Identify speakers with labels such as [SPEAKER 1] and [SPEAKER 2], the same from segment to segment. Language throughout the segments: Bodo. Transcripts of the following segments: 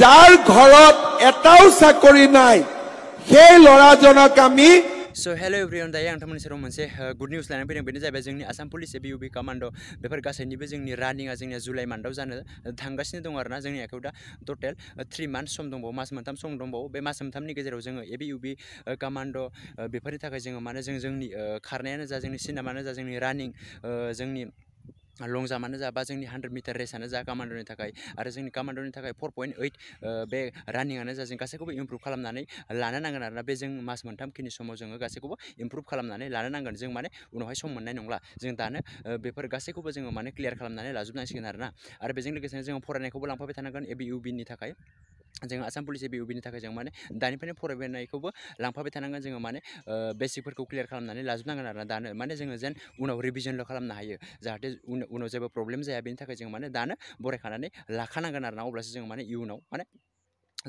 [SPEAKER 1] যাৰ ঘৰত এটাও চাকৰি নাই সেই ল'ৰাজনক আমি
[SPEAKER 2] So hello everyone, दायो आं नोंथांमोननि सेराव मोनसे गुड निउस लानानै फैदों। बेनो जाहैबाय जोंनि आसाम पुलिस एबिइउबि कमान्ड' बेफोर गासैनिबो जोंनि रानिंआ जोंनिया जुलाइ मान्थआव जानो थांगासिनो दं आरोना। जोंनि आखायाव दा टटेल 3 मान्थ सम दंबावो, मास मोनथाम सम दंबावो। बे मास मोनथामनि गेजेराव जोङो एबिइउबि कमान्ड' बेफोरनि थाखाय जोङो माने जोंनि खारनायानो जा, जोंनि सिनेमानो जा, जोंनि रानिं, जोंनि लं जाम्पआनो जा, बा जोंनि 100 मिटार रेसानो जा कमान्ड'नि थाखाय आरो जोंनि कमान्ड'नि थाखाय 4.8 बे रानिंआनो जा, जों गासैखौबो इमप्रुभ खालामनानै लानो नांगोन आरोना। बे जों मास मोनथामखिनि समाव जोङो गासैखौबो इमप्रुभ खालामनानै लानो नांगोन। जों माने उनावहाय सम मोननाय नंला, जों दानो बेफोर गासैखौबो जोङो माने क्लियार खालामनानै लाजोबनांसिगोन आरोना। आरो बेजों लोगोसेनो जोङो फरायनायखौबो लांफाबाय थानांगोन। एबिइउबिनि थाखाय जों आसाम पुलिस एबिइउबिनि थाखाय जों माने दानिफ्रायनो फरायबोनायखौबो लांफाबाय थानांगोन। जोङो माने बेसिकफोरखौ क्लियार खालामनानै लाजोबनांगोन आरोना दानो। माने जोङो जेन उनाव रिभिजनल' खालामनो हायो, जाहाथे उनाव जेबो प्रब्लेम जाया। बेनि थाखाय जों माने दानो बरायखानानै लाखानांगोन आरोना। अब्लासो जों माने इयुनाव माने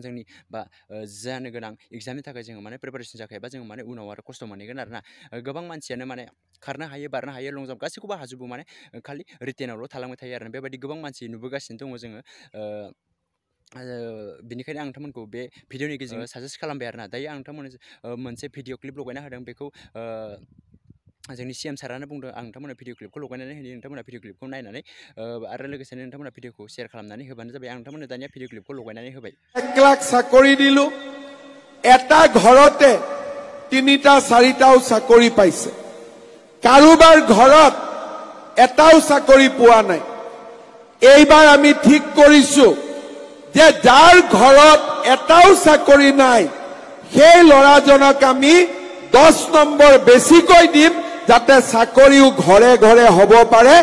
[SPEAKER 2] जोंनि बा जानो गोनां एग्जामनि थाखाय जोङो माने प्रिपारेसन जाखायोबा जों माने उनाव आरो खस्थ' मोनहैगोन आरोना। गोबां मानसियानो माने खारनो हायो, बारनो हायो, लं जाम्प गासैखौबो हाजोबो, माने खालि रिटेनावल' थालांबाय थायो आरोना। बेबायदि गोबां मानसि नुबोगासिनो दङ जोङो। बेनिखायनो आं नोंथांमोनखौ बे भिडिअनि गेजेरजों साजेस्ट खालामबाय आरोना। दायो आं नोंथांमोननो मोनसे भिडिअ क्लिप लगायना होदों। बेखौ जोंनि CM सारानो बुंदों आं नोंथांमोननो भिडिअ क्लिपखौ लगायनानै होयो। नोंथांमोना भिडिअ क्लिपखौ नायनानै आरो लोगोसेनो नोंथांमोना भिडिअखौ शेयार खालामनानै होबानो जाबाय। आं नोंथांमोननो दानिया भिडिअ क्लिपखौ लगायनानै होबाय।
[SPEAKER 1] 1 লাখ চাকৰি দিলো, এটা ঘৰতে 3টা 4টাও চাকৰি পাইছে। কাৰোবাৰ ঘৰত এটাও চাকৰি পোৱা নাই। এইবাৰ আমি ঠিক কৰিছো যে যাৰ ঘৰত এটাও চাকৰি নাই সেই ল'ৰাজনক আমি 10 নম্বৰ বেছিকৈ দিম, যাতে চাকৰিও ঘৰে ঘৰে হ'ব পাৰে।